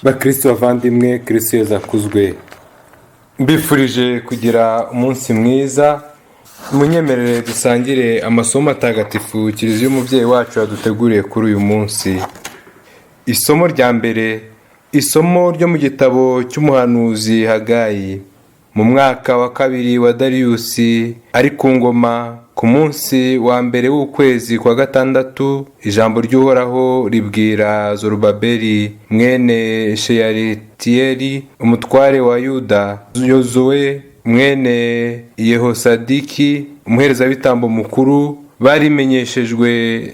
bakristo bavandimwe, kristo yezu akuzwe. Mbifurije kugira umunsi mwiza. Munyemerere dusangire amasomo matagatifu kiliziya y'umubyeyi wacu yaduteguriye kuri uyu munsi. Isomo rya mbere, isomo ryo mu gitabo cy'umuhanuzi Hagayi. Mu mwaka wa kabiri wa Dariyusi ari ku ngoma, ku munsi wa mbere w'ukwezi kwa gatandatu, ijambo ry'Uhoraho ribwira Zorobabeli mwene Sheyalitiyeli umutware wa Yuda, Yozuwe mwene Yehosadiki umuherezabitambo mukuru, barimenyeshejwe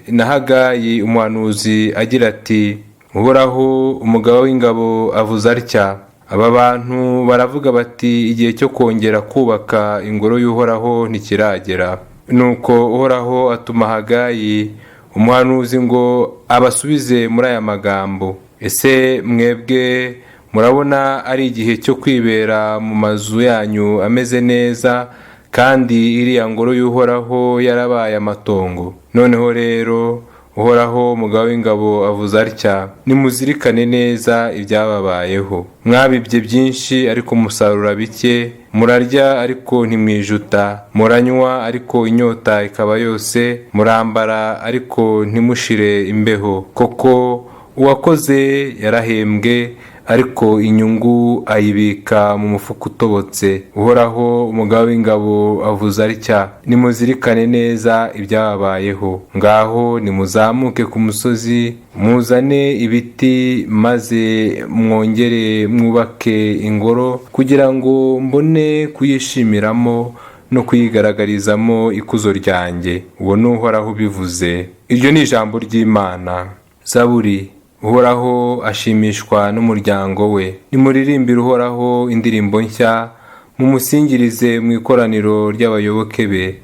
na Hagayi umuhanuzi agira ati: Uhoraho umugaba w'ingabo avuze atya, aba bantu baravuga bati igihe cyo kongera kubaka ingoro y'Uhoraho ntikiragera. Nuko Uhoraho atuma Hagayi umuhanuzi ngo abasubize muri aya magambo: ese mwebwe murabona ari igihe cyo kwibera mu mazu yanyu ameze neza, kandi iriya ngoro y'Uhoraho yarabaye amatongo? Noneho rero Uhoraho umugaba w'ingabo avuze atya: nimuzirikane neza ibyababayeho. Mwabibye byinshi ariko musarura bike, murarya ariko ntimwijuta, muranywa ariko inyota ikaba yose, murambara ariko ntimushire imbeho. Koko uwakoze yarahembwe, ariko inyungu ayibika mu mufuka utobotse. Uhoraho umugaba w'ingabo avuze atya: nimuzirikane neza ibyababayeho. Ngaho nimuzamuke ku musozi, muzane ibiti, maze mwongere mwubake ingoro, kugira ngo mbone kuyishimiramo no kuyigaragarizamo ikuzo ryanjye. Uwo ni Uhoraho ubivuze. Iryo ni ijambo ry'Imana. Zaburi. Uhoraho ashimishwa n'umuryango we. Nimuririmbire Uhoraho indirimbo nshya, mumusingirize mu ikoraniro ry'abayoboke be.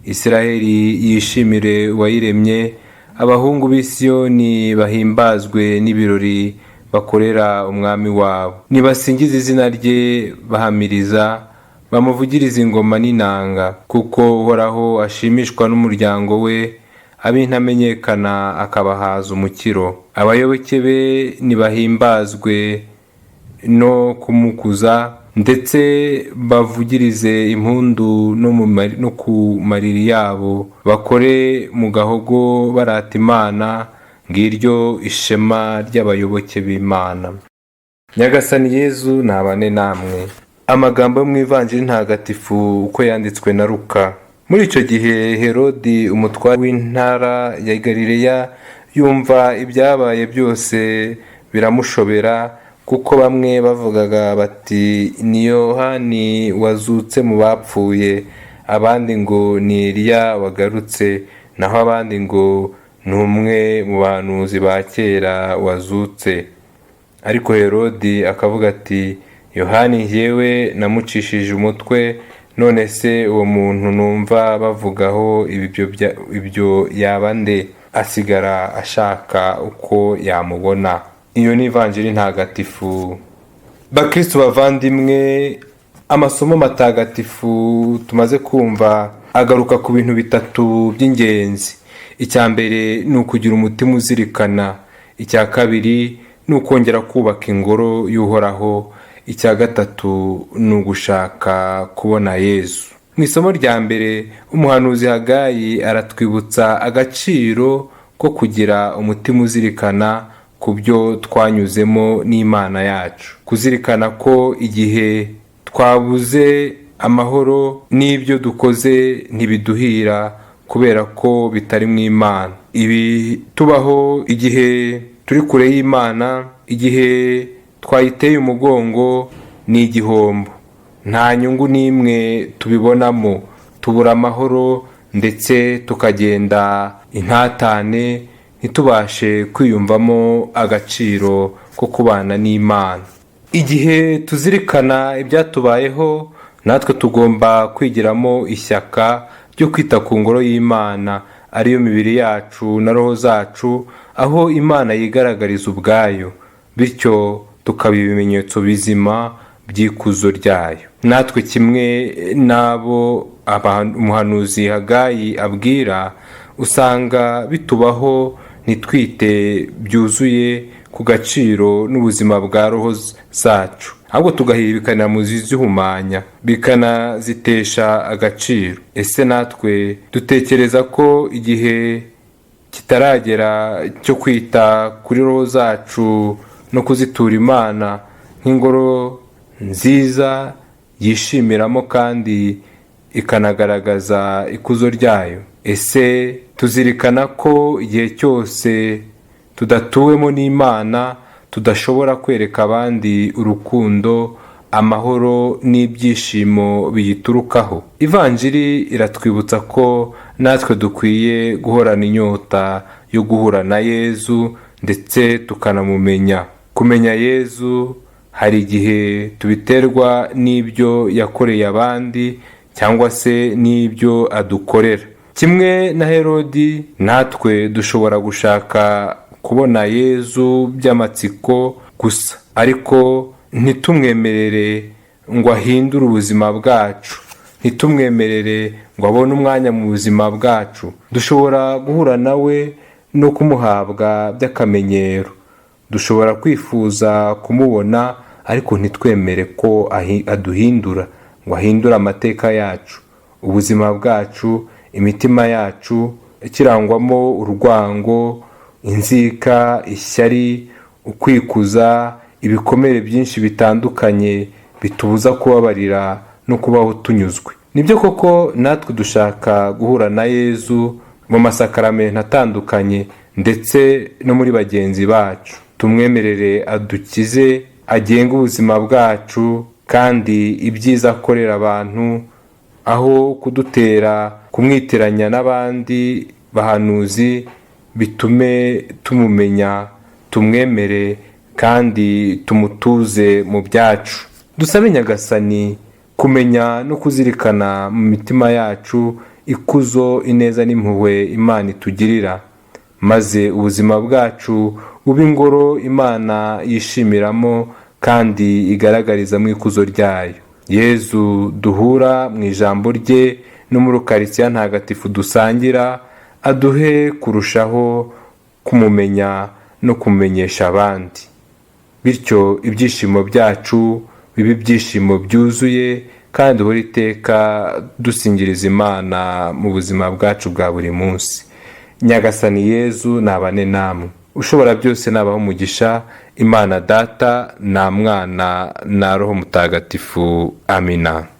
Isiraheli yishimire uwayiremye, abahungu b'i Siyoni bahimbazwe n'ibirori bakorera umwami wabo. Nibasingize izina rye bahamiriza, bamuvugirize ingoma n'inanga, kuko Uhoraho ashimishwa n'umuryango we, ab'intamenyekana akabahaza umukiro. Abayoboke be nibahimbazwe no kumukuza, ndetse bavugirize impundu no ku mariri yabo, bakore mu gahogo barata Imana. Ngiryo ishema ry'abayoboke b'Imana. Nyagasani Yezu nabane namwe. Amagambo yo mu Ivanjili ntagatifu uko yanditswe na Luka. Muri icyo gihe Herodi umutware w'intara ya Galileya yumva ibyabaye byose biramushobera, kuko bamwe bavugaga bati ni Yohani wazutse mu bapfuye, abandi ngo ni Eliya wagarutse, naho abandi ngo ni umwe mu bahanuzi ba kera wazutse. Ariko Herodi akavuga ati: Yohani njyewe namucishije umutwe, none se uwo muntu numva bavugaho ibyo yaba nde? Asigara ashaka uko yamubona. Iyo ni Ivanjili ntagatifu. Bakristo bavandimwe, amasomo matagatifu tumaze kumva agaruka ku bintu bitatu by'ingenzi. Icya mbere ni ukugira umutima uzirikana. Icya kabiri ni ukongera kubaka ingoro y'Uhoraho. Icya gatatu ni ugushaka kubona Yezu. Mu isomo rya mbere, umuhanuzi Hagayi aratwibutsa agaciro ko kugira umutima uzirikana ku byo twanyuzemo n'Imana yacu. Kuzirikana ko igihe twabuze amahoro n'ibyo dukoze ntibiduhira, kubera ko bitari mu Imana. Ibi tubaho igihe turi kure y'Imana, igihe twayiteye umugongo, ni igihombo. Nta nyungu n'imwe tubibonamo, tubura amahoro, ndetse tukagenda intatane, ntitubashe kwiyumvamo agaciro ko kubana n'Imana. Igihe tuzirikana ibyatubayeho, natwe tugomba kwigiramo ishyaka ryo kwita ku ngoro y'Imana, ariyo mibiri yacu na roho zacu, aho Imana yigaragariza ubwayo, bityo tukaba ibimenyetso bizima by'ikuzo ryayo. Natwe kimwe n'abo umuhanuzi Hagayi abwira, usanga bitubaho ntitwite byuzuye ku gaciro n'ubuzima bwa roho zacu, ahubwo tugahibikanira mu zihumanya bikanazitesha agaciro. Ese natwe dutekereza ko igihe kitaragera cyo kwita kuri roho zacu no kuzitura Imana nk'ingoro nziza yishimiramo kandi ikanagaragaza ikuzo ryayo? Ese tuzirikana ko igihe cyose tudatuwemo n'Imana tudashobora kwereka abandi urukundo, amahoro n'ibyishimo biyiturukaho? Ivanjiri iratwibutsa ko natwe dukwiye guhorana inyota yo guhura na Yezu ndetse tukanamumenya. Kumenya Yezu hari igihe tubiterwa n'ibyo yakoreye abandi cyangwa se n'ibyo adukorera. Kimwe na Herodi, natwe dushobora gushaka kubona Yezu by'amatsiko gusa, ariko ntitumwemerere ngo ahindure ubuzima bwacu, ntitumwemerere ngo abone umwanya mu buzima bwacu. Dushobora guhura nawe no kumuhabwa by'akamenyero, dushobora kwifuza kumubona ariko ntitwemere ko aduhindura, ngo ahindure amateka yacu, ubuzima bwacu, imitima yacu ikirangwamo urwango, inzika, ishyari, ukwikuza, ibikomere byinshi bitandukanye bitubuza kubabarira no kubaho tunyuzwe. Nibyo koko natwe dushaka guhura na Yezu mu masakaramentu atandukanye ndetse no muri bagenzi bacu. Tumwemerere adukize, agenge ubuzima bwacu, kandi ibyiza akorera abantu aho kudutera kumwitiranya n'abandi bahanuzi bitume tumumenya, tumwemere kandi tumutuze mu byacu. Dusabe Nyagasani kumenya no kuzirikana mu mitima yacu ikuzo, ineza n'impuhwe Imana itugirira, maze ubuzima bwacu bube ingoro Imana yishimiramo kandi igaragariza mu ikuzo ryayo. Yezu duhura mu ijambo rye no muri Ukaristiya ntagatifu dusangira, aduhe kurushaho kumumenya no kumenyesha abandi, bityo ibyishimo byacu bibe ibyishimo byuzuye kandi buri iteka dusingiriza Imana mu buzima bwacu bwa buri munsi. Nyagasani Yezu nabane namwe, ushobora byose nabaho umugisha, Imana Data na Mwana na Roho Mutagatifu. Amina.